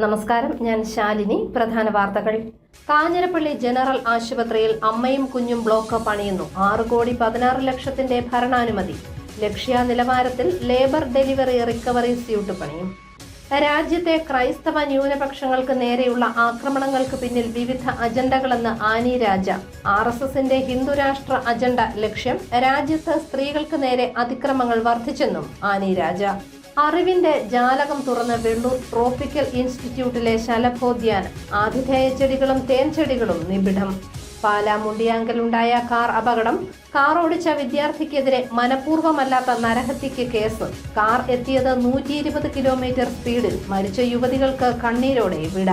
നമസ്കാരം, ഞാൻ ശാലിനി. പ്രധാന വാർത്തകൾ. കാഞ്ഞിരപ്പള്ളി ജനറൽ ആശുപത്രിയിൽ അമ്മയും കുഞ്ഞും ബ്ലോക്ക് പണിയുന്നു. 6,16,00,000 ഭരണാനുമതി. ലക്ഷ്യ നിലവാരത്തിൽ ലേബർ ഡെലിവറി റിക്കവറി സ്യൂട്ട് പണിയും. രാജ്യത്തെ ക്രൈസ്തവ ന്യൂനപക്ഷങ്ങൾക്ക് നേരെയുള്ള ആക്രമണങ്ങൾക്ക് പിന്നിൽ വിവിധ അജണ്ടകളെന്ന് ആനി രാജ. RSSന്റെ ഹിന്ദുരാഷ്ട്ര അജണ്ട ലക്ഷ്യം. രാജ്യത്ത് സ്ത്രീകൾക്ക് നേരെ അതിക്രമങ്ങൾ വർദ്ധിച്ചെന്നും ആനി രാജ. അറിവിന്റെ ജാലകം തുറന്ന് വെള്ളൂർ ട്രോപ്പിക്കൽ ഇൻസ്റ്റിറ്റ്യൂട്ടിലെ ശലഭോദ്യാനം. ആതിഥേയ ചെടികളും തേൻചെടികളും നിബിഡം. പാലാ മുണ്ടിയാങ്കലുണ്ടായ കാർ അപകടം. കാർ ഓടിച്ച വിദ്യാർത്ഥിക്കെതിരെ മനഃപൂർവ്വമല്ലാത്ത നരഹത്യക്ക് കേസ്. കാർ എത്തിയത് 120 കിലോമീറ്റർ സ്പീഡിൽ. മരിച്ച യുവതികൾക്ക് കണ്ണീരോടെ വിട.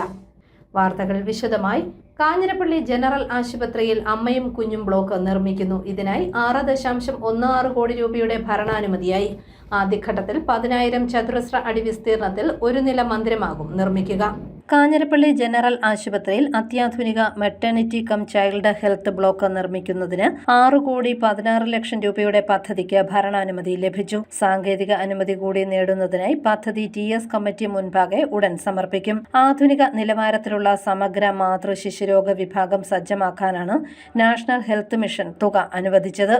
വാർത്തകൾ വിശദമായി. കാഞ്ഞിരപ്പള്ളി ജനറൽ ആശുപത്രിയിൽ അമ്മയും കുഞ്ഞും ബ്ലോക്ക് നിർമ്മിക്കുന്നു. ഇതിനായി 6.16 കോടി രൂപയുടെ ഭരണാനുമതിയായി. ആദ്യഘട്ടത്തിൽ 10,000 ചതുരശ്ര അടി വിസ്തീർണത്തിൽ ഒരു നില മന്ദിരമാകും നിർമ്മിക്കുക. കാഞ്ഞിരപ്പള്ളി ജനറൽ ആശുപത്രിയിൽ അത്യാധുനിക maternity cum child health block നിർമ്മിക്കുന്നതിന് 6,16,00,000 രൂപയുടെ പദ്ധതിക്ക് ഭരണാനുമതി ലഭിച്ചു. സാങ്കേതിക അനുമതി കൂടി നേടുന്നതിനായി പദ്ധതി TS കമ്മിറ്റി മുൻപാകെ ഉടൻ സമർപ്പിക്കും. ആധുനിക നിലവാരത്തിലുള്ള സമഗ്ര മാതൃ ശിശുരോഗ വിഭാഗം സജ്ജമാക്കാനാണ് നാഷണൽ ഹെൽത്ത് മിഷൻ തുക അനുവദിച്ചത്.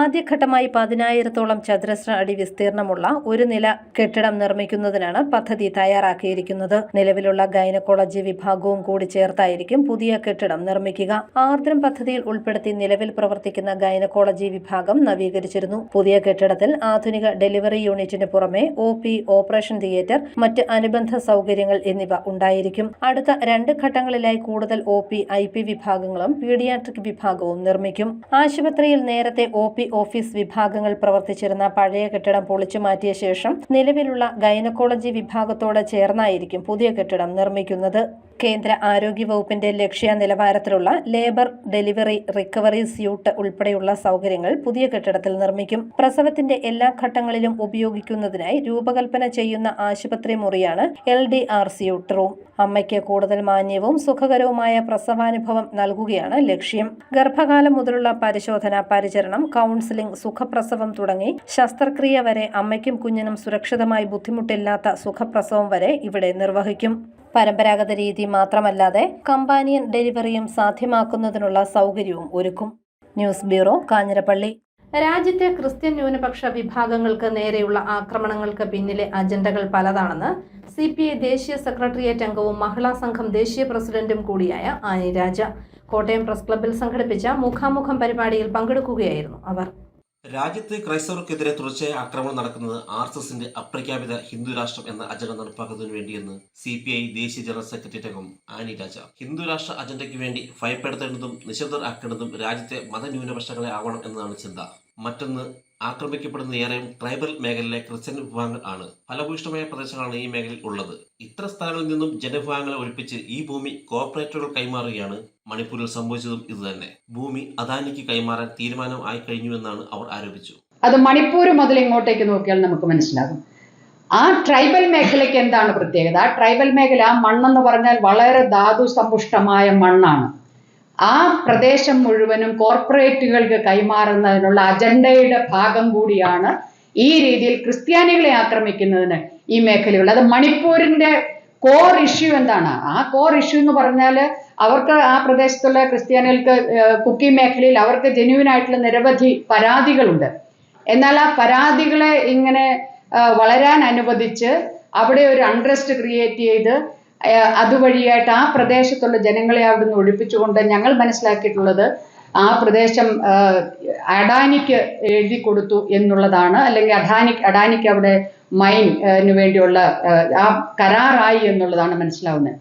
ആദ്യഘട്ടമായി 10,000-ഓളം ചതുരശ്ര അടി വിസ്തീർണമുള്ള ഒരു നില കെട്ടിടം നിർമ്മിക്കുന്നതിനാണ് പദ്ധതി തയ്യാറാക്കിയിരിക്കുന്നത്. നിലവിലുള്ള ഗൈനക്കോളജി വിഭാഗവും കൂടി ചേർത്തായിരിക്കും പുതിയ കെട്ടിടം നിർമ്മിക്കുക. ആർദ്രം പദ്ധതിയിൽ ഉൾപ്പെടുത്തി നിലവിൽ പ്രവർത്തിക്കുന്ന ഗൈനക്കോളജി വിഭാഗം നവീകരിച്ചിരുന്നു. പുതിയ കെട്ടിടത്തിൽ ആധുനിക ഡെലിവറി യൂണിറ്റിന് പുറമെ OP, ഓപ്പറേഷൻ തിയേറ്റർ, മറ്റ് അനുബന്ധ സൗകര്യങ്ങൾ എന്നിവ ഉണ്ടായിരിക്കും. അടുത്ത 2 ഘട്ടങ്ങളിലായി കൂടുതൽ OP, IP വിഭാഗങ്ങളും പീഡിയാട്രിക് വിഭാഗവും നിർമ്മിക്കും. ആശുപത്രിയിൽ നേരത്തെ OP ഓഫീസ് വിഭാഗങ്ങൾ പ്രവർത്തിച്ചിരുന്ന പഴയ കെട്ടിടം പൊളിച്ചു മാറ്റിയ ശേഷം നിലവിലുള്ള ഗൈനക്കോളജി വിഭാഗത്തോട് ചേർന്നായിരിക്കും പുതിയ കെട്ടിടം നിർമ്മിക്കുന്നത്. കേന്ദ്ര ആരോഗ്യ വകുപ്പിന്റെ ലക്ഷ്യ നിലവാരത്തിലുള്ള ലേബർ ഡെലിവറി റിക്കവറി സ്യൂട്ട് ഉൾപ്പെടെയുള്ള സൗകര്യങ്ങൾ പുതിയ കെട്ടിടത്തിൽ നിർമ്മിക്കും. പ്രസവത്തിന്റെ എല്ലാ ഘട്ടങ്ങളിലും ഉപയോഗിക്കുന്നതിനായി രൂപകൽപ്പന ചെയ്യുന്ന ആശുപത്രി മുറിയാണ് LDR സ്യൂട്ട് റൂം. അമ്മയ്ക്ക് കൂടുതൽ മാന്യവും സുഖകരവുമായ പ്രസവാനുഭവം നൽകുകയാണ് ലക്ഷ്യം. ഗർഭകാലം മുതലുള്ള പരിശോധന, പരിചരണം, കൗൺസിലിംഗ്, സുഖപ്രസവം തുടങ്ങി ശസ്ത്രക്രിയ വരെ അമ്മയ്ക്കും കുഞ്ഞിനും സുരക്ഷിതമായി ബുദ്ധിമുട്ടില്ലാത്ത സുഖപ്രസവം വരെ ഇവിടെ നിർവഹിക്കും. പരമ്പരാഗത രീതി മാത്രമല്ലാതെ കമ്പാനിയൻ ഡെലിവറിയും സാധ്യമാക്കുന്നതിനുള്ള സൗകര്യവും ഒരുക്കും. News bureau, Kanjirappally. രാജ്യത്തെ ക്രിസ്ത്യൻ ന്യൂനപക്ഷ വിഭാഗങ്ങൾക്ക് നേരെയുള്ള ആക്രമണങ്ങൾക്ക് പിന്നിലെ അജണ്ടകൾ പലതാണെന്ന് CPI ദേശീയ സെക്രട്ടേറിയറ്റ് അംഗവും മഹിളാ സംഘം ദേശീയ പ്രസിഡന്റും കൂടിയായ ആനി രാജ. കോട്ടയം പ്രസ് ക്ലബ്ബിൽ സംഘടിപ്പിച്ച മുഖാമുഖം പരിപാടിയിൽ പങ്കെടുക്കുകയായിരുന്നു അവർ. രാജ്യത്ത് ക്രൈസ്തവർക്കെതിരെ തുടർച്ചയായ ആക്രമണം നടക്കുന്നത് RSSന്റെ അപ്രഖ്യാപിത ഹിന്ദുരാഷ്ട്രം എന്ന അജണ്ട നടപ്പാക്കുന്നതിന് വേണ്ടിയെന്ന് CPI ദേശീയ ജനറൽ സെക്രട്ടേറിയറ്റ് അംഗം ആനി രാജ. ഹിന്ദുരാഷ്ട്ര അജണ്ടയ്ക്ക് വേണ്ടി ഭയപ്പെടുത്തേണ്ടതും നിശബ്ദർ ആക്കേണ്ടതും രാജ്യത്തെ മതന്യൂനപക്ഷങ്ങളെ ആവണം എന്നതാണ് ചിന്ത. മറ്റൊന്ന്, ആക്രമിക്കപ്പെടുന്ന ഏറെയും ട്രൈബൽ മേഖലയിലെ ക്രിസ്ത്യൻ വിഭാഗങ്ങൾ ആണ്. ഫലഭൂയിഷ്ഠമായ പ്രദേശങ്ങളാണ് ഈ മേഖലയിൽ ഉള്ളത്. ഇത്തരം സ്ഥലങ്ങളിൽ നിന്നും ജനവിഭാഗങ്ങളെ ഒഴിപ്പിച്ച് ഈ ഭൂമി കോർപ്പറേറ്റുകൾ കൈമാറുകയാണ്. മണിപ്പൂരിൽ സംഭവിച്ചതും ഇതുതന്നെ. ഭൂമി അദാനിക്ക് കൈമാറാൻ തീരുമാനം ആയി കഴിഞ്ഞുവെന്നാണ് അവർ ആരോപിച്ചു. അത് മണിപ്പൂർ മുതൽ ഇങ്ങോട്ടേക്ക് നോക്കിയാൽ നമുക്ക് മനസ്സിലാകും. ആ ട്രൈബൽ മേഖലയ്ക്ക് എന്താണ് പ്രത്യേകത? ആ ട്രൈബൽ മേഖല, ആ മണ്ണെന്ന് പറഞ്ഞാൽ വളരെ ധാതു സമ്പുഷ്ടമായ മണ്ണാണ്. ആ പ്രദേശം മുഴുവനും കോർപ്പറേറ്റുകൾക്ക് കൈമാറുന്നതിനുള്ള അജണ്ടയുടെ ഭാഗം കൂടിയാണ് ഈ രീതിയിൽ ക്രിസ്ത്യാനികളെ ആക്രമിക്കുന്നതിന് ഈ മേഖലയുള്ള. അത് മണിപ്പൂരിന്റെ കോർ ഇഷ്യൂ എന്താണ്? ആ കോർ ഇഷ്യൂ എന്ന് പറഞ്ഞാൽ അവർക്ക് ആ പ്രദേശത്തുള്ള ക്രിസ്ത്യാനികൾക്ക് കുക്കി മേഖലയിൽ അവർക്ക് ജെന്യുവൻ ആയിട്ടുള്ള നിരവധി പരാതികളുണ്ട്. എന്നാൽ ആ പരാതികളെ ഇങ്ങനെ വളരാൻ അനുവദിച്ച് അവിടെ ഒരു അൺറെസ്റ്റ് ക്രിയേറ്റ് ചെയ്ത് അതുവഴിയായിട്ട് ആ പ്രദേശത്തുള്ള ജനങ്ങളെ അവിടുന്ന് ഒഴിപ്പിച്ചുകൊണ്ട് ഞങ്ങൾ മനസ്സിലാക്കിയിട്ടുള്ളത് ആ പ്രദേശം അഡാനിക്ക് എഴുതി കൊടുത്തു എന്നുള്ളതാണ്. അല്ലെങ്കിൽ അഡാനിക്ക് അവിടെ മൈനിന് വേണ്ടിയുള്ള ആ കരാറായി എന്നുള്ളതാണ് മനസ്സിലാവുന്നത്.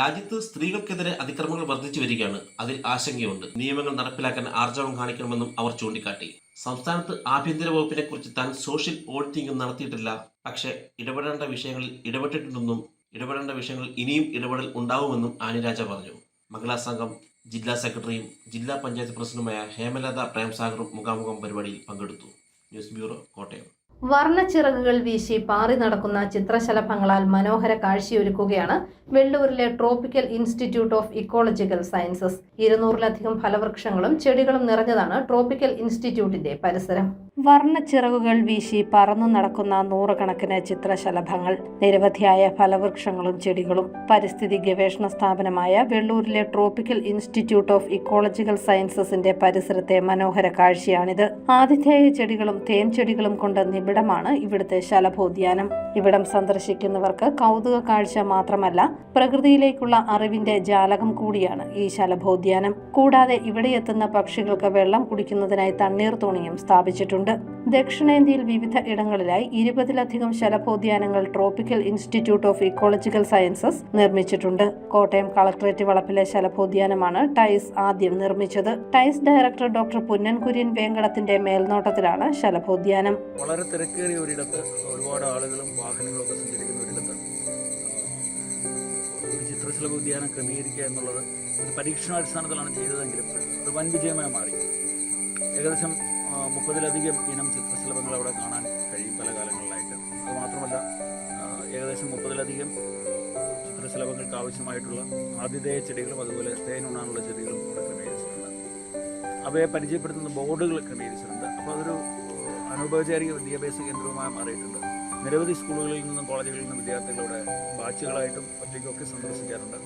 രാജ്യത്ത് സ്ത്രീകൾക്കെതിരെ അതിക്രമങ്ങൾ വർദ്ധിച്ചു വരികയാണ്. അതിൽ ആശങ്കയുണ്ട്. നിയമങ്ങൾ നടപ്പിലാക്കാൻ ആർജവം കാണിക്കണമെന്നും അവർ ചൂണ്ടിക്കാട്ടി. സംസ്ഥാനത്ത് ആഭ്യന്തര വകുപ്പിനെ കുറിച്ച് താൻ സോഷ്യൽ ഓഡിറ്റിംഗും നടത്തിയിട്ടില്ല. പക്ഷേ ഇടപെടേണ്ട വിഷയങ്ങളിൽ ഇടപെട്ടിട്ടുണ്ടെന്നും ഇടപെടേണ്ട വിഷയങ്ങളിൽ ഇനിയും ഇടപെടൽ ഉണ്ടാവുമെന്നും ആനി രാജ പറഞ്ഞു. മഹിളാ സംഘം ജില്ലാ സെക്രട്ടറിയും ജില്ലാ പഞ്ചായത്ത് പ്രസിഡന്റുമായ ഹേമലത പ്രേംസാഗറും മുഖാമുഖം പരിപാടിയിൽ പങ്കെടുത്തു. News bureau, Kottayam. വർണ്ണച്ചിറകുകൾ വീശി പാറി നടക്കുന്ന ചിത്രശലഭങ്ങളാൽ മനോഹര കാഴ്ചയൊരുക്കുകയാണ് വെള്ളൂരിലെ tropical institute of ecological sciences. 200-ലധികം ഫലവൃക്ഷങ്ങളും ചെടികളും നിറഞ്ഞതാണ് ട്രോപ്പിക്കൽ ഇൻസ്റ്റിറ്റ്യൂട്ടിന്റെ പരിസരം. വർണ്ണച്ചിറകുകൾ വീശി പറന്നു നടക്കുന്ന നൂറുകണക്കിന് ചിത്രശലഭങ്ങൾ, നിരവധിയായ ഫലവൃക്ഷങ്ങളും ചെടികളും. പരിസ്ഥിതി ഗവേഷണ സ്ഥാപനമായ വെള്ളൂരിലെ ട്രോപ്പിക്കൽ ഇൻസ്റ്റിറ്റ്യൂട്ട് ഓഫ് ഇക്കോളജിക്കൽ സയൻസസിന്റെ പരിസരത്തെ മനോഹര കാഴ്ചയാണിത്. ആതിഥേയ ചെടികളും തേൻ ചെടികളും കൊണ്ട് നിബിഡമാണ് ഇവിടുത്തെ ശലഭോദ്യാനം. ഇവിടം സന്ദർശിക്കുന്നവർക്ക് കൗതുക കാഴ്ച മാത്രമല്ല, പ്രകൃതിയിലേക്കുള്ള അറിവിന്റെ ജാലകം കൂടിയാണ് ഈ ശലഭോദ്യാനം. കൂടാതെ ഇവിടെ എത്തുന്ന പക്ഷികൾക്ക് വെള്ളം കുടിക്കുന്നതിനായി തണ്ണീർത്തോണിയും സ്ഥാപിച്ചിട്ടുണ്ട്. ദക്ഷിണേന്ത്യയിൽ വിവിധ ഇടങ്ങളിലായി 20-ലധികം ശലഭോദ്യാനങ്ങൾ tropical institute of ecological sciences നിർമ്മിച്ചിട്ടുണ്ട്. കോട്ടയം കളക്ടറേറ്റ് വളപ്പിലെ ശലഭോദ്യാനമാണ് ടൈസ് ആദ്യം നിർമ്മിച്ചത്. ടൈസ് ഡയറക്ടർ ഡോക്ടർ പുന്നൻകുര്യൻ വേങ്കടത്തിന്റെ മേൽനോട്ടത്തിലാണ് ശലഭോദ്യാനം. വളരെ തിരക്കേറിയ ഒരിടത്ത് ഒരുപാട് ആളുകളും വാഹനങ്ങളും ഒക്കെ സഞ്ചരിക്കുന്ന ഒരിടത്ത് ഒരു ചിത്രശലഭോദ്യാനം ക്രമീകരിക്കുക എന്നുള്ളത് ഒരു പരീക്ഷണാടിസ്ഥാനത്തിലാണ് ചെയ്തതെങ്കിലും ഒരു വൻ വിജയമായി മാറി. ഏകദേശം 30-ലധികം ഇനം ചിത്രശലഭങ്ങൾ അവിടെ കാണാൻ കഴിയും പല കാലങ്ങളിലായിട്ട്. അതുമാത്രമല്ല, ഏകദേശം 30-ലധികം ചിത്രശലഭങ്ങൾക്ക് ആവശ്യമായിട്ടുള്ള ആതിഥേയ ചെടികളും അതുപോലെ തേനുണ്ണാനുള്ള ചെടികളും അവിടെ ക്രമീകരിച്ചിട്ടുണ്ട്. അവയെ പരിചയപ്പെടുത്തുന്ന ബോർഡുകൾ ക്രമീകരിച്ചിട്ടുണ്ട്. അപ്പോൾ അതൊരു അനൗപചാരിക വിദ്യാഭ്യാസ കേന്ദ്രവുമായി മാറിയിട്ടുണ്ട്. നിരവധി സ്കൂളുകളിൽ നിന്നും കോളേജുകളിൽ നിന്നും വിദ്യാർത്ഥികളുടെ ബാച്ചുകളായിട്ടും ഒറ്റയ്ക്കൊക്കെ സന്ദർശിക്കാറുണ്ട്.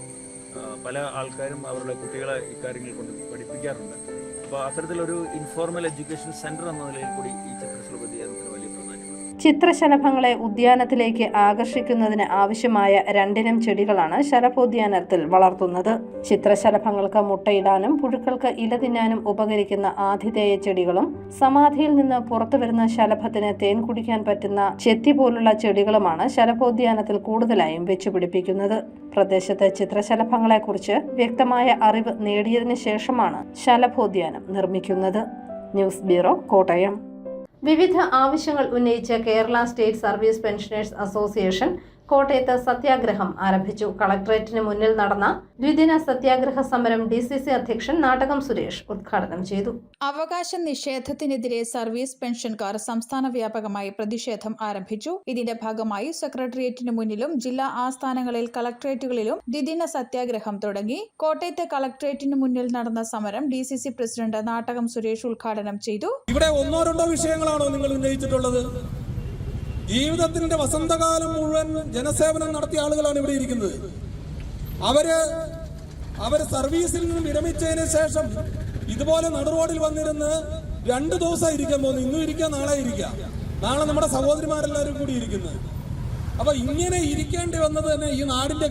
പല ആൾക്കാരും അവരുടെ കുട്ടികളെ ഇക്കാര്യങ്ങൾ കൊണ്ട് പഠിപ്പിക്കാറുണ്ട്. അപ്പോൾ അത്തരത്തിലൊരു ഇൻഫോർമൽ എഡ്യൂക്കേഷൻ സെന്റർ എന്ന നിലയിൽ കൂടി ഈ ചിത്രശലഭോദ്യാനത്തിന് വലിയ പ്രാധാന്യമുണ്ട്. ചിത്രശലഭങ്ങളെ ഉദ്യാനത്തിലേക്ക് ആകർഷിക്കുന്നതിന് ആവശ്യമായ 2 ഇനം ചെടികളാണ് ശലഭോദ്യാനത്തിൽ വളർത്തുന്നത്. ചിത്രശലഭങ്ങൾക്ക് മുട്ടയിടാനും പുഴുക്കൾക്ക് ഇല തിന്നാനും ഉപകരിക്കുന്ന ആതിഥേയ ചെടികളും, സമാധിയിൽ നിന്ന് പുറത്തുവരുന്ന ശലഭത്തിന് തേൻ കുടിക്കാൻ പറ്റുന്ന ചെത്തി പോലുള്ള ചെടികളുമാണ് ശലഭോദ്യാനത്തിൽ കൂടുതലായും വെച്ചുപിടിപ്പിക്കുന്നത്. പ്രദേശത്ത് ചിത്രശലഭങ്ങളെക്കുറിച്ച് വ്യക്തമായ അറിവ് നേടിയതിനു ശേഷമാണ് ശലഭോദ്യാനം നിർമ്മിക്കുന്നത്. News bureau, Kottayam. വിവിധ ആവശ്യങ്ങൾ ഉന്നയിച്ച് Kerala state service pensioners association കോട്ടയത്ത് സത്യാഗ്രഹം ആരംഭിച്ചു. കളക്ടറേറ്റിന് മുന്നിൽ നടന്ന ദ്വിദിന സത്യാഗ്രഹ സമരം DCC അധ്യക്ഷൻ നാടകം സുരേഷ് ഉദ്ഘാടനം ചെയ്തു. അവകാശ നിഷേധത്തിനെതിരെ സർവീസ് പെൻഷൻകാർ സംസ്ഥാന വ്യാപകമായി പ്രതിഷേധം ആരംഭിച്ചു. ഇതിന്റെ ഭാഗമായി സെക്രട്ടേറിയറ്റിന് മുന്നിലും ജില്ലാ ആസ്ഥാനങ്ങളിൽ കളക്ടറേറ്റുകളിലും ദ്വിദിന സത്യാഗ്രഹം തുടങ്ങി. കോട്ടയത്തെ കളക്ടറേറ്റിന് മുന്നിൽ നടന്ന സമരം DCC പ്രസിഡന്റ് നാടകം സുരേഷ് ഉദ്ഘാടനം ചെയ്തു. ഇവിടെ 1-2 വിഷയങ്ങളാണോ നിങ്ങൾ ഉന്നയിച്ചിട്ടുള്ളത്? ജീവിതത്തിന്റെ വസന്തകാലം മുഴുവൻ ജനസേവനം നടത്തിയ ആളുകളാണ് ഇവിടെ ഇരിക്കുന്നത്. അവര് സർവീസിൽ നിന്നും വിരമിച്ചതിന് ശേഷം ഇതുപോലെ നടുറോഡിൽ വന്നിരുന്ന് 2 ദിവസം ഇരിക്കാൻ പോകുന്നു. ഇന്നും ഇരിക്കുക, നാളെ ഇരിക്കുക. നാളെ നമ്മുടെ സഹോദരിമാരെല്ലാവരും കൂടി ഇരിക്കുന്നത്. അപ്പൊ ഇങ്ങനെ ഇരിക്കേണ്ടി വന്നത് തന്നെ ഈ നാടിന്റെ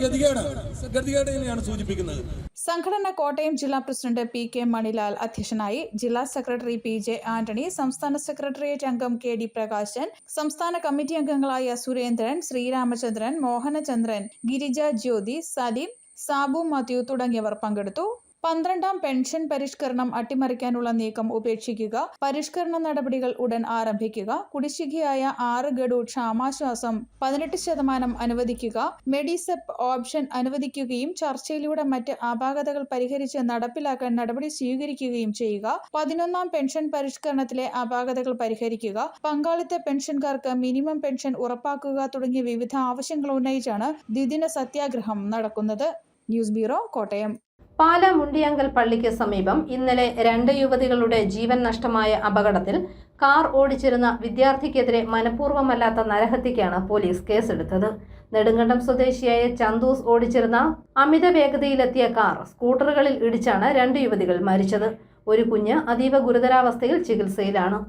ഗതികേടിനെയാണ് സൂചിപ്പിക്കുന്നത്. സംഘടന കോട്ടയം ജില്ലാ പ്രസിഡന്റ് PK മണിലാൽ അധ്യക്ഷനായി. ജില്ലാ സെക്രട്ടറി PJ ആന്റണി, സംസ്ഥാന സെക്രട്ടേറിയറ്റ് അംഗം KD പ്രകാശൻ, സംസ്ഥാന കമ്മിറ്റി അംഗങ്ങളായ സുരേന്ദ്രൻ, ശ്രീരാമചന്ദ്രൻ, മോഹനചന്ദ്രൻ, ഗിരിജ ജ്യോതി, സലീം, സാബു മാത്യു തുടങ്ങിയവർ പങ്കെടുത്തു. 12ാം പെൻഷൻ പരിഷ്കരണം അട്ടിമറിക്കാനുള്ള നീക്കം ഉപേക്ഷിക്കുക, പരിഷ്കരണ നടപടികൾ ഉടൻ ആരംഭിക്കുക, കുടിശ്ശികയായ 6 ഗഡു ക്ഷാമാശ്വാസം 18% അനുവദിക്കുക, മെഡിസെപ്പ് ഓപ്ഷൻ അനുവദിക്കുകയും ചർച്ചയിലൂടെ മറ്റ് അപാകതകൾ പരിഹരിച്ച് നടപ്പിലാക്കാൻ നടപടി സ്വീകരിക്കുകയും ചെയ്യുക, 11ാം പെൻഷൻ പരിഷ്കരണത്തിലെ അപാകതകൾ പരിഹരിക്കുക, പങ്കാളിത്ത പെൻഷൻകാർക്ക് മിനിമം പെൻഷൻ ഉറപ്പാക്കുക തുടങ്ങിയ വിവിധ ആവശ്യങ്ങൾ ഉന്നയിച്ചാണ് ദ്വിദിന സത്യാഗ്രഹം നടക്കുന്നത്. News bureau, Kottayam. പാല മുണ്ടിയാങ്കൽ പള്ളിക്ക് സമീപം ഇന്നലെ 2 യുവതികളുടെ ജീവൻ നഷ്ടമായ അപകടത്തിൽ കാർ ഓടിച്ചിരുന്ന വിദ്യാർത്ഥിക്കെതിരെ മനഃപൂർവ്വമല്ലാത്ത നരഹത്യക്കാണ് പോലീസ് കേസെടുത്തത്. നെടുങ്കണ്ടം സ്വദേശിയായ ചന്തൂസ് ഓടിച്ചിരുന്ന അമിത വേഗതയിലെത്തിയ കാർ സ്കൂട്ടറുകളിൽ ഇടിച്ചാണ് 2 യുവതികൾ മരിച്ചത്. ഒരു കുഞ്ഞ് അതീവ ഗുരുതരാവസ്ഥയിൽ ചികിത്സയിലാണ്.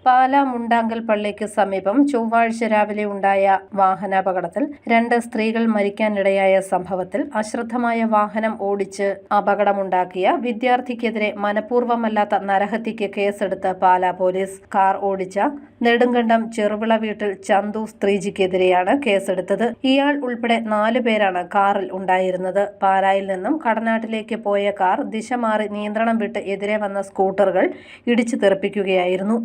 പാല മുണ്ടാങ്കൽ പള്ളിക്ക് സമീപം ചൊവ്വാഴ്ച രാവിലെ ഉണ്ടായ വാഹനാപകടത്തിൽ 2 സ്ത്രീകൾ മരിക്കാനിടയായ സംഭവത്തിൽ അശ്രദ്ധമായ വാഹനം ഓടിച്ച് അപകടമുണ്ടാക്കിയ വിദ്യാർത്ഥിക്കെതിരെ മനഃപൂർവ്വമല്ലാത്ത നരഹത്യക്ക് കേസെടുത്ത് പാല പോലീസ്. കാർ ഓടിച്ച നെടുങ്കണ്ടം ചെറുവിള വീട്ടിൽ ചന്തു സ്ത്രീജിക്കെതിരെയാണ് കേസെടുത്തത്. ഇയാൾ ഉൾപ്പെടെ 4 പേരാണ് കാറിൽ ഉണ്ടായിരുന്നത്. പാലായിൽ നിന്നും കടനാട്ടിലേക്ക് പോയ കാർ ദിശ മാറി നിയന്ത്രണം വിട്ട് എതിരെ വന്ന സ്കൂട്ടറുകൾ ഇടിച്ചു തെറിപ്പിക്കുകയായിരുന്നു.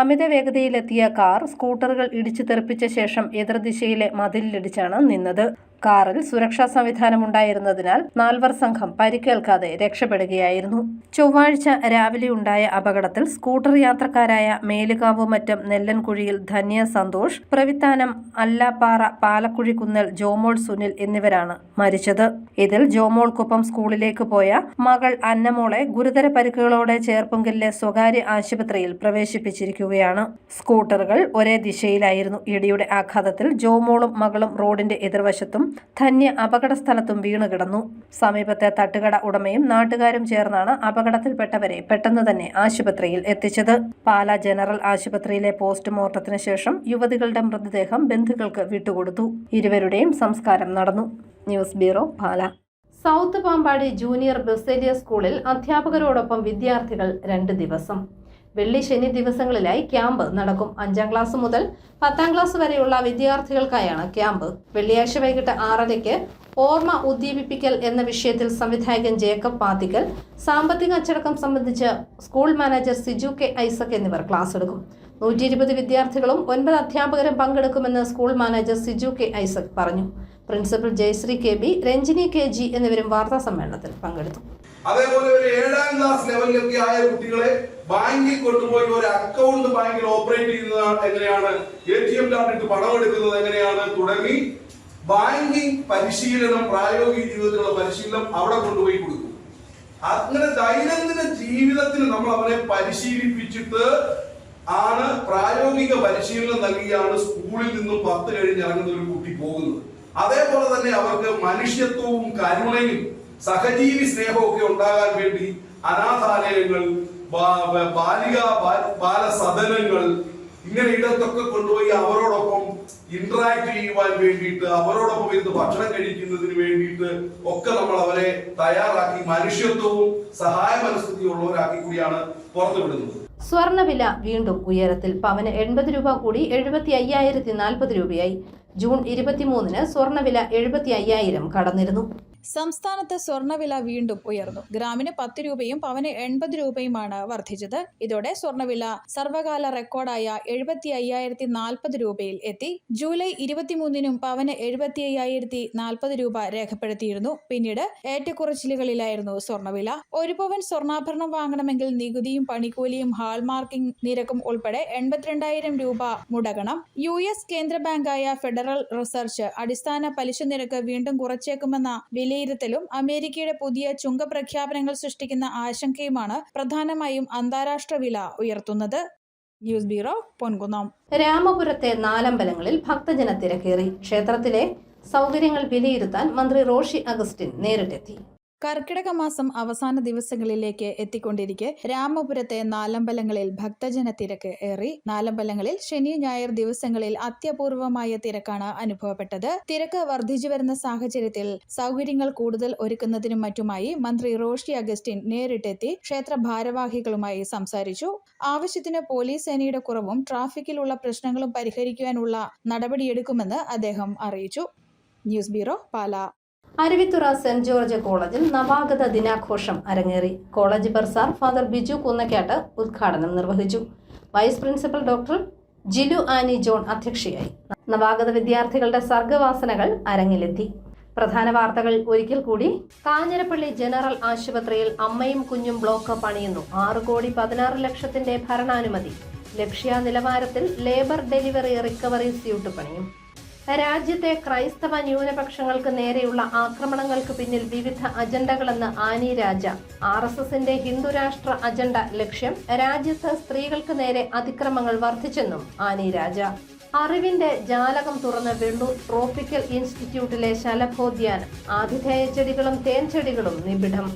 അമിത വേഗതയിലെത്തിയ കാർ സ്കൂട്ടറുകൾ ഇടിച്ചു തെറിപ്പിച്ച ശേഷം എതിർദിശയിലെ മതിലിടിച്ചാണ് നിന്നത്. കാറിൽ സുരക്ഷാ സംവിധാനം ഉണ്ടായിരുന്നതിനാൽ 4 സംഘം പരിക്കേൽക്കാതെ രക്ഷപ്പെടുകയായിരുന്നു. ചൊവ്വാഴ്ച രാവിലെ ഉണ്ടായ അപകടത്തിൽ സ്കൂട്ടർ യാത്രക്കാരായ മേലുകാവ് മറ്റം നെല്ലൻകുഴിയിൽ ധന്യ സന്തോഷ്, പ്രവിത്താനം അല്ലാപ്പാറ പാലക്കുഴിക്കുന്നൽ ജോമോൾ സുനിൽ എന്നിവരാണ് മരിച്ചത്. ഇതിൽ ജോമോൾക്കൊപ്പം സ്കൂളിലേക്ക് പോയ മകൾ അന്നമോളെ ഗുരുതര പരിക്കുകളോടെ ചേർപ്പുങ്കലിലെ സ്വകാര്യ ആശുപത്രിയിൽ പ്രവേശിപ്പിച്ചിരിക്കുകയാണ്. സ്കൂട്ടറുകൾ ഒരേ ദിശയിലായിരുന്നു. ഇടിയുടെ ആഘാതത്തിൽ ജോമോളും മകളും റോഡിന്റെ എതിർവശത്തും ധന്യ അപകട സ്ഥലത്തും വീണുകിടന്നു. സമീപത്തെ തട്ടുകട ഉടമയും നാട്ടുകാരും ചേർന്നാണ് അപകടത്തിൽപ്പെട്ടവരെ പെട്ടെന്ന് തന്നെ ആശുപത്രിയിൽ എത്തിച്ചത്. പാലാ ജനറൽ ആശുപത്രിയിലെ പോസ്റ്റ്മോർട്ടത്തിന് ശേഷം യുവതികളുടെ മൃതദേഹം ബന്ധുക്കൾക്ക് വിട്ടുകൊടുത്തു. ഇരുവരുടെയും സംസ്കാരം നടന്നു. News bureau, Pala. South Pampady junior Baselius സ്കൂളിൽ അധ്യാപകരോടൊപ്പം വിദ്യാർത്ഥികൾ 2 ദിവസം. വെള്ളി ശനി ദിവസങ്ങളിലായി ക്യാമ്പ് നടക്കും. 5ാം ക്ലാസ് മുതൽ 10ാം ക്ലാസ് വരെയുള്ള വിദ്യാർത്ഥികൾക്കായാണ് ക്യാമ്പ്. വെള്ളിയാഴ്ച വൈകിട്ട് 6:30 ഓർമ്മ ഉദ്ദീപിപ്പിക്കൽ എന്ന വിഷയത്തിൽ സംവിധായകൻ ജേക്കബ് പാത്തിക്കൽ, സാമ്പത്തിക അച്ചടക്കം സംബന്ധിച്ച് school manager Siju K Isaac എന്നിവർ ക്ലാസ് എടുക്കും. 120 വിദ്യാർത്ഥികളും 9 അധ്യാപകരും പങ്കെടുക്കുമെന്ന് school manager Siju K Isaac പറഞ്ഞു. Principal Jayasree KB, Ranjini KG എന്നിവരും വാർത്താ സമ്മേളനത്തിൽ പങ്കെടുത്തു. അതേപോലെ ഒരു 7ാം ക്ലാസ് ലെവലിലൊക്കെ ആയ കുട്ടികളെ ബാങ്കിൽ കൊണ്ടുപോയി ഒരു അക്കൗണ്ട് ബാങ്കിൽ ഓപ്പറേറ്റ് ചെയ്യുന്നത് എങ്ങനെയാണ്, ATM കാർഡിട്ട് പണം എടുക്കുന്നത് എങ്ങനെയാണ് തുടങ്ങി ബാങ്കിങ് പരിശീലനം, പ്രായോഗിക ജീവിതത്തിലുള്ള പരിശീലനം അവിടെ കൊണ്ടുപോയി കൊടുക്കും. അങ്ങനെ ദൈനംദിന ജീവിതത്തിൽ നമ്മൾ അവരെ പരിശീലിപ്പിച്ചിട്ട് ആണ് പ്രായോഗിക പരിശീലനം നൽകിയാണ് സ്കൂളിൽ നിന്നും 10 കഴിഞ്ഞ് ഇറങ്ങുന്ന ഒരു കുട്ടി പോകുന്നത്. അതേപോലെ തന്നെ അവർക്ക് മനുഷ്യത്വവും കരുണയും സഹജീവി സ്നേഹവും ഒക്കെ ഉണ്ടാകാൻ വേണ്ടി അനാഥാലയങ്ങൾ, ബാലസദനങ്ങൾ, ഇങ്ങനെ ഇടത്തൊക്കെ കൊണ്ടുപോയി അവരോടൊപ്പം ഇന്ററാക്ട് ചെയ്യുവാൻ വേണ്ടിയിട്ട്, അവരോടൊപ്പം ഇരുന്ന് ഭക്ഷണം കഴിക്കുന്നതിന് വേണ്ടിയിട്ട് ഒക്കെ നമ്മൾ അവരെ തയ്യാറാക്കി മനുഷ്യത്വവും സഹായ മനസ്ഥിതിയുള്ളവരാക്കി കൂടിയാണ് പുറത്തുവിടുന്നത്. സ്വർണ്ണവില വീണ്ടും ഉയരത്തിൽ. പവന് 80 രൂപ കൂടി 75,040 രൂപയായി. ജൂൺ 23-ന് സ്വർണ്ണവില 75,000 കടന്നിരുന്നു. സംസ്ഥാനത്ത് സ്വർണ്ണവില വീണ്ടും ഉയർന്നു. ഗ്രാമിന് 10 രൂപയും പവന് 80 രൂപയുമാണ് വർദ്ധിച്ചത്. ഇതോടെ സ്വർണ്ണവില സർവകാല റെക്കോർഡായ 75,040 രൂപയിൽ എത്തി. ജൂലൈ 23-നും പവന് 75,040 രൂപ രേഖപ്പെടുത്തിയിരുന്നു. പിന്നീട് ഏറ്റക്കുറച്ചിലുകളിലായിരുന്നു സ്വർണ്ണവില. 1 പവൻ സ്വർണ്ണാഭരണം വാങ്ങണമെങ്കിൽ നികുതിയും പണിക്കൂലിയും ഹാൾമാർക്കിംഗ് നിരക്കും ഉൾപ്പെടെ 82,000 രൂപ മുടക്കണം. US കേന്ദ്ര ബാങ്കായ ഫെഡറൽ റിസർച്ച് അടിസ്ഥാന പലിശ നിരക്ക് വീണ്ടും കുറച്ചേക്കുമെന്ന വിലയിരുത്തലും അമേരിക്കയുടെ പുതിയ ചുങ്ക പ്രഖ്യാപനങ്ങൾ സൃഷ്ടിക്കുന്ന ആശങ്കയുമാണ് പ്രധാനമായും അന്താരാഷ്ട്ര വില ഉയർത്തുന്നത്. News bureau, Ponkunnam. രാമപുരത്തെ 4 അമ്പലങ്ങളിൽ ഭക്തജന തിരക്കേറി. ക്ഷേത്രത്തിലെ സൗകര്യങ്ങൾ വിലയിരുത്താൻ മന്ത്രി റോഷി അഗസ്റ്റിൻ നേരിട്ടെത്തി. കർക്കിടക മാസം അവസാന ദിവസങ്ങളിലേക്ക് എത്തിക്കൊണ്ടിരിക്കെ രാമപുരത്തെ 4 അമ്പലങ്ങളിൽ ഭക്തജന തിരക്ക് ഏറി. 4 അമ്പലങ്ങളിൽ ശനി ഞായർ ദിവസങ്ങളിൽ അത്യപൂർവമായ തിരക്കാണ് അനുഭവപ്പെട്ടത്. തിരക്ക് വർദ്ധിച്ചു വരുന്ന സാഹചര്യത്തിൽ സൗകര്യങ്ങൾ കൂടുതൽ ഒരുക്കുന്നതിനും മറ്റുമായി മന്ത്രി റോഷി അഗസ്റ്റിൻ നേരിട്ടെത്തി ക്ഷേത്ര ഭാരവാഹികളുമായി സംസാരിച്ചു. ആവശ്യത്തിന് പോലീസ് സേനയുടെ കുറവും ട്രാഫിക്കിലുള്ള പ്രശ്നങ്ങളും പരിഹരിക്കുവാനുള്ള നടപടിയെടുക്കുമെന്ന് അദ്ദേഹം അറിയിച്ചു. News bureau, Pala. Aruvithura saint George കോളേജിൽ നവാഗത ദിനാഘോഷം അരങ്ങേറി. College bursar father Biju Kunnakkattu ഉദ്ഘാടനം നിർവഹിച്ചു. Vice principal doctor Jilu Annie John അധ്യക്ഷയായി. നവാഗത വിദ്യാർത്ഥികളുടെ സർഗവാസനകൾ അരങ്ങിലെത്തി. പ്രധാന വാർത്തകൾ ഒരിക്കൽ കൂടി. കാഞ്ഞിരപ്പള്ളി ജനറൽ ആശുപത്രിയിൽ അമ്മയും കുഞ്ഞും ബ്ലോക്ക് പണിയുന്നു. 6,16,00,000 ഭരണാനുമതി. ലക്ഷ്യ നിലവാരത്തിൽ ലേബർ ഡെലിവറി റിക്കവറി സ്യൂട്ട് പണിയും. രാജ്യത്തെ ക്രൈസ്തവ ന്യൂനപക്ഷങ്ങൾക്ക് നേരെയുള്ള ആക്രമണങ്ങൾക്ക് പിന്നിൽ വിവിധ അജണ്ടകളെന്ന് ആനി രാജ. RSSന്റെ ഹിന്ദുരാഷ്ട്ര അജണ്ട ലക്ഷ്യം രാജ്യത്ത് സ്ത്രീകൾക്ക് നേരെ അതിക്രമങ്ങൾ വർദ്ധിച്ചെന്നും ആനി രാജ. അറിവിന്റെ ജാലകം തുറന്ന് വെള്ളൂർ ട്രോപ്പിക്കൽ ഇൻസ്റ്റിറ്റ്യൂട്ടിലെ ശലഭോദ്യാനം. ആതിഥേയ ചെടികളും തേൻചെടികളും നിബിഡം.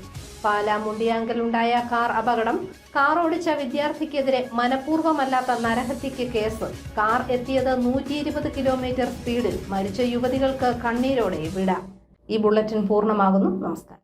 പാലാ മുണ്ടിയാങ്കലുണ്ടായ കാർ അപകടം. കാർ ഓടിച്ച വിദ്യാർത്ഥിക്കെതിരെ മനഃപൂർവ്വമല്ലാത്ത നരഹത്യക്ക് കേസ്. കാർ എത്തിയത് 120 കിലോമീറ്റർ സ്പീഡിൽ. മരിച്ച യുവതികൾക്ക് കണ്ണീരോടെ വിട. ഈ ബുള്ളറ്റിൻ പൂർണ്ണമാകുന്നു. നമസ്കാരം.